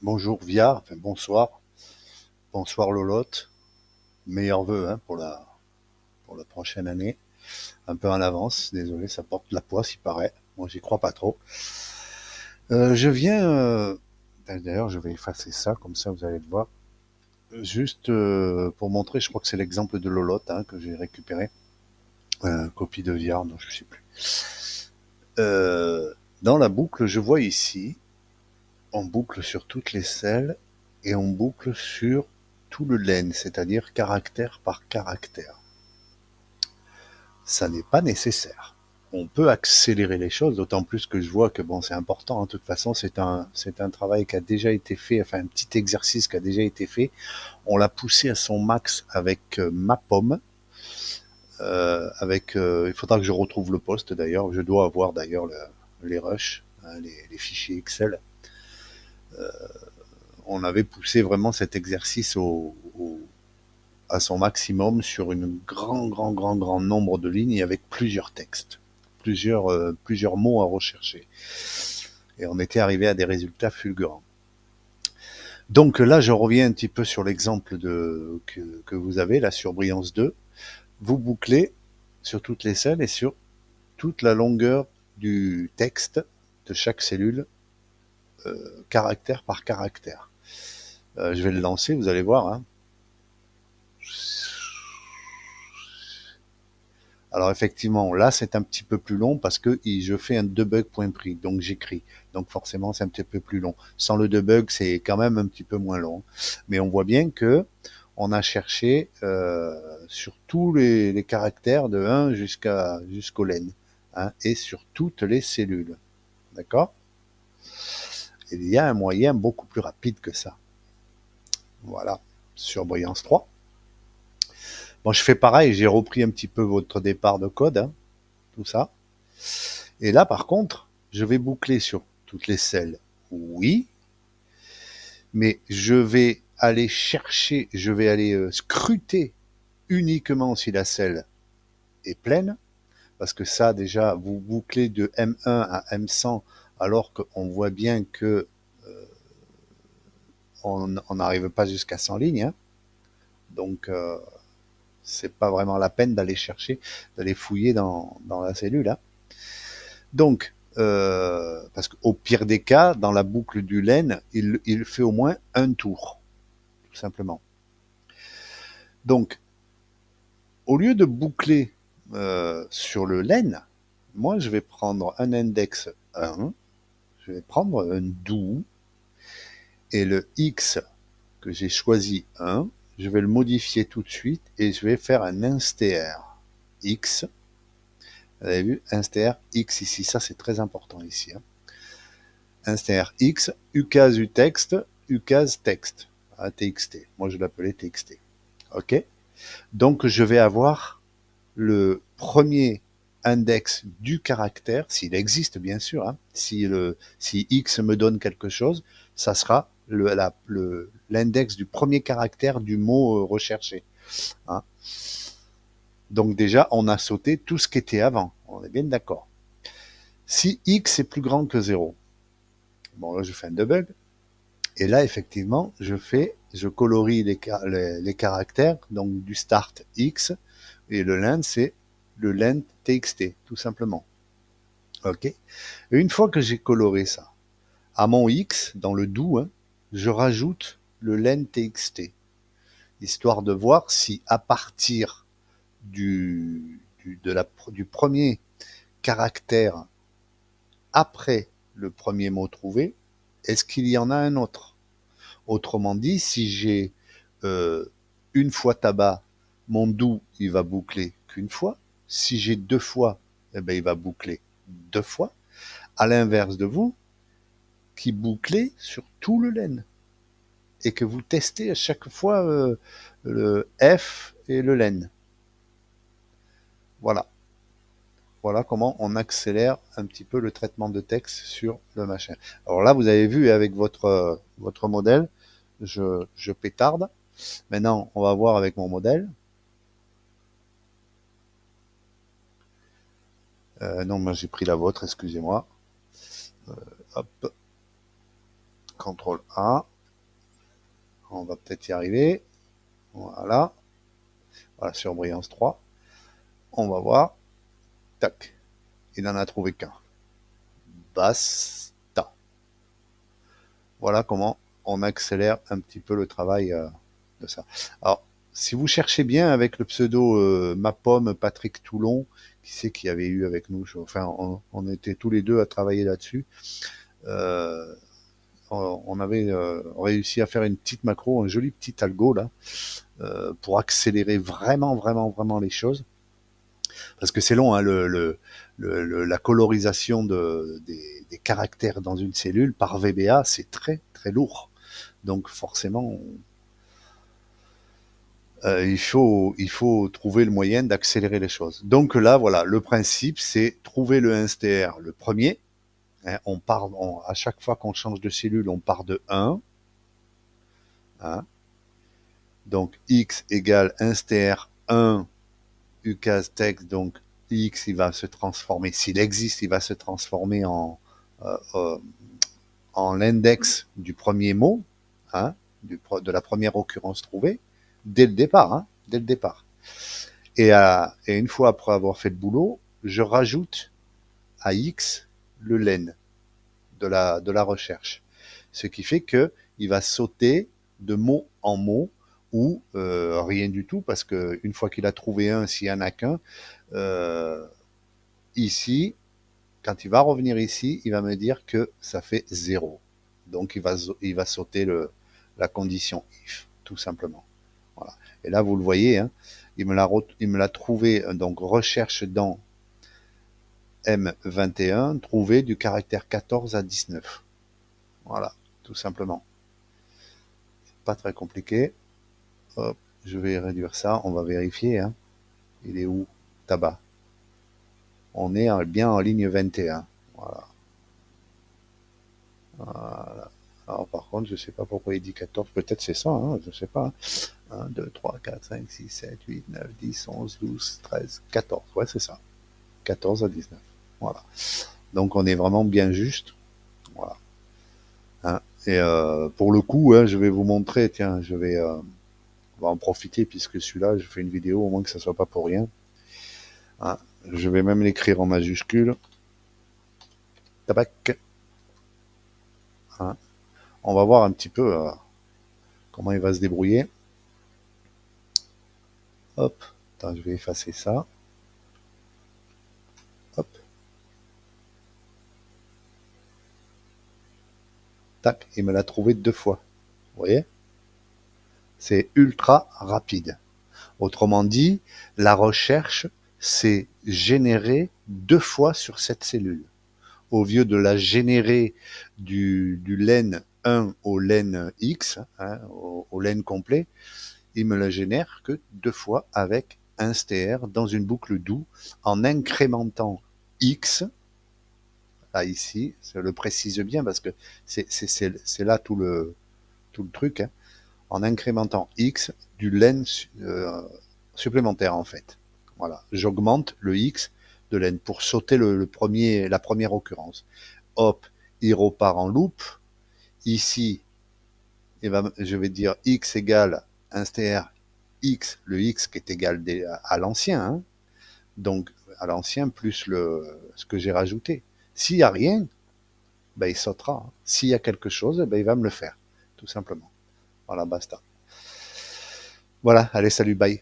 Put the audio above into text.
Bonjour Via, enfin bonsoir, bonsoir Lolotte, meilleurs vœux pour la prochaine année, un peu en avance, désolé, ça porte la poisse, il paraît, moi j'y crois pas trop. Je viens, d'ailleurs je vais effacer ça, comme ça vous allez le voir, juste pour montrer, je crois que c'est l'exemple de Lolotte que j'ai récupéré, copie de Via, non je sais plus. Euh, Dans la boucle, je vois ici, on boucle sur toutes les selles et on boucle sur tout le len, c'est-à-dire caractère par caractère. Ça n'est pas nécessaire. On peut accélérer les choses, d'autant plus que je vois que bon, c'est important. De toute façon, c'est un travail qui a déjà été fait, enfin un petit exercice qui a déjà été fait. On l'a poussé à son max avec ma pomme. Il faudra que je retrouve le poste d'ailleurs. Je dois avoir d'ailleurs les rushs, les fichiers Excel. On avait poussé vraiment cet exercice à son maximum sur une grand nombre de lignes avec plusieurs textes, plusieurs mots à rechercher. Et on était arrivé à des résultats fulgurants. Donc là, je reviens un petit peu sur l'exemple que vous avez, la surbrillance 2. Vous bouclez sur toutes les selles et sur toute la longueur du texte de chaque cellule, caractère par caractère. Je vais le lancer, vous allez voir. Alors effectivement, là c'est un petit peu plus long parce que je fais un debug point pris, donc j'écris. Donc forcément c'est un petit peu plus long. Sans le debug, c'est quand même un petit peu moins long. Mais on voit bien que on a cherché sur tous les caractères de 1 jusqu'au len, et sur toutes les cellules. D'accord? Il y a un moyen beaucoup plus rapide que ça. Voilà, sur Brillance 3. Bon, je fais pareil, j'ai repris un petit peu votre départ de code, tout ça. Et là, par contre, je vais boucler sur toutes les selles, oui, mais je vais aller chercher, je vais aller scruter uniquement si la selle est pleine, parce que ça, déjà, vous bouclez de M1 à M100, alors qu'on voit bien que on n'arrive pas jusqu'à 100 lignes, donc c'est pas vraiment la peine d'aller chercher, d'aller fouiller dans la cellule. Donc, parce qu'au pire des cas, dans la boucle du len, il fait au moins un tour, tout simplement. Donc, au lieu de boucler sur le len, moi, je vais prendre un index 1, je vais prendre un do, et le x que j'ai choisi 1, je vais le modifier tout de suite, et je vais faire un instr x. Vous avez vu, instr x ici, ça c'est très important ici. Instr x, ucase utext, ucase texte, txt. Moi je l'appelais txt. Ok. Donc je vais avoir le premier index du caractère, s'il existe bien sûr. Si x me donne quelque chose, ça sera l'index du premier caractère du mot recherché. Hein. Donc déjà, on a sauté tout ce qui était avant. On est bien d'accord. Si x est plus grand que 0, bon là je fais un debug. Et là, effectivement, je colorie les caractères, donc du start X, et le length, c'est le length TXT, tout simplement. OK. Et une fois que j'ai coloré ça, à mon X, dans le do, je rajoute le length TXT, histoire de voir si à partir du premier caractère après le premier mot trouvé, est-ce qu'il y en a un autre? Autrement dit, si j'ai euh, une fois tabac, mon do, il va boucler qu'une fois. Si j'ai deux fois, eh ben, il va boucler deux fois. À l'inverse de vous, qui bouclez sur tout le len et que vous testez à chaque fois le F et le len. Voilà. Voilà comment on accélère un petit peu le traitement de texte sur le machin. Alors là, vous avez vu avec votre modèle, je pétarde. Maintenant, on va voir avec mon modèle. Non, moi j'ai pris la vôtre, excusez-moi. Hop. CTRL A. On va peut-être y arriver. Voilà. Voilà, surbrillance 3. On va voir. Tac. Il n'en a trouvé qu'un. Basta. Voilà comment on accélère un petit peu le travail de ça. Alors, si vous cherchez bien avec le pseudo ma pomme Patrick Toulon, qui c'est qui avait eu avec nous, enfin on était tous les deux à travailler là-dessus. On avait réussi à faire une petite macro, un joli petit algo là, pour accélérer vraiment les choses. Parce que c'est long, hein, la colorisation des caractères dans une cellule par VBA, c'est très lourd. Donc forcément, il faut trouver le moyen d'accélérer les choses. Donc là, voilà, le principe, c'est trouver le 1STR, le premier. Hein, à chaque fois qu'on change de cellule, on part de 1. Hein. Donc x égale 1STR 1 ucas text, donc x, il va se transformer, s'il existe, il va se transformer en l'index du premier mot, hein, de la première occurrence trouvée, dès le départ. Hein, dès le départ. Et une fois après avoir fait le boulot, je rajoute à x le len de la recherche. Ce qui fait qu'il va sauter de mot en mot ou rien du tout, parce qu'une fois qu'il a trouvé un, s'il n'y en a qu'un, ici, quand il va revenir ici, il va me dire que ça fait 0. Donc il va sauter la condition if, tout simplement. Voilà. Et là, vous le voyez, hein, il me l'a trouvé, donc recherche dans M21, trouver du caractère 14 à 19. Voilà, tout simplement. Pas très compliqué. Hop, je vais réduire ça, on va vérifier. Hein. Il est où? Tabac. On est bien en ligne 21. Voilà. Voilà. Alors par contre, je ne sais pas pourquoi il dit 14. Peut-être c'est ça, hein, je ne sais pas. 1, 2, 3, 4, 5, 6, 7, 8, 9, 10, 11, 12, 13, 14. Ouais, c'est ça. 14 à 19. Voilà. Donc on est vraiment bien juste. Voilà. Hein. Et pour le coup, hein, je vais vous montrer, tiens, on va en profiter puisque celui-là, je fais une vidéo, au moins que ça soit pas pour rien. Hein. Je vais même l'écrire en majuscule. Tabac. Hein. On va voir un petit peu comment il va se débrouiller. Hop, attends, je vais effacer ça. Hop. Tac, il me l'a trouvé 2 fois. Vous voyez? C'est ultra rapide. Autrement dit, la recherche s'est générée 2 fois sur cette cellule. Au lieu de la générer du len 1 au len x, hein, au len complet, il me la génère que 2 fois avec un str dans une boucle do en incrémentant x. Là, ici, je le précise bien parce que c'est là tout le truc, hein, en incrémentant x du len supplémentaire en fait. Voilà, j'augmente le x de len pour sauter la première occurrence. Hop, il repart en loop. Ici, je vais dire x égale un str x, le x qui est égal à l'ancien, hein, donc à l'ancien plus ce que j'ai rajouté. S'il n'y a rien, ben, il sautera. S'il y a quelque chose, ben, il va me le faire, tout simplement. Voilà, basta. Voilà, allez, salut, bye.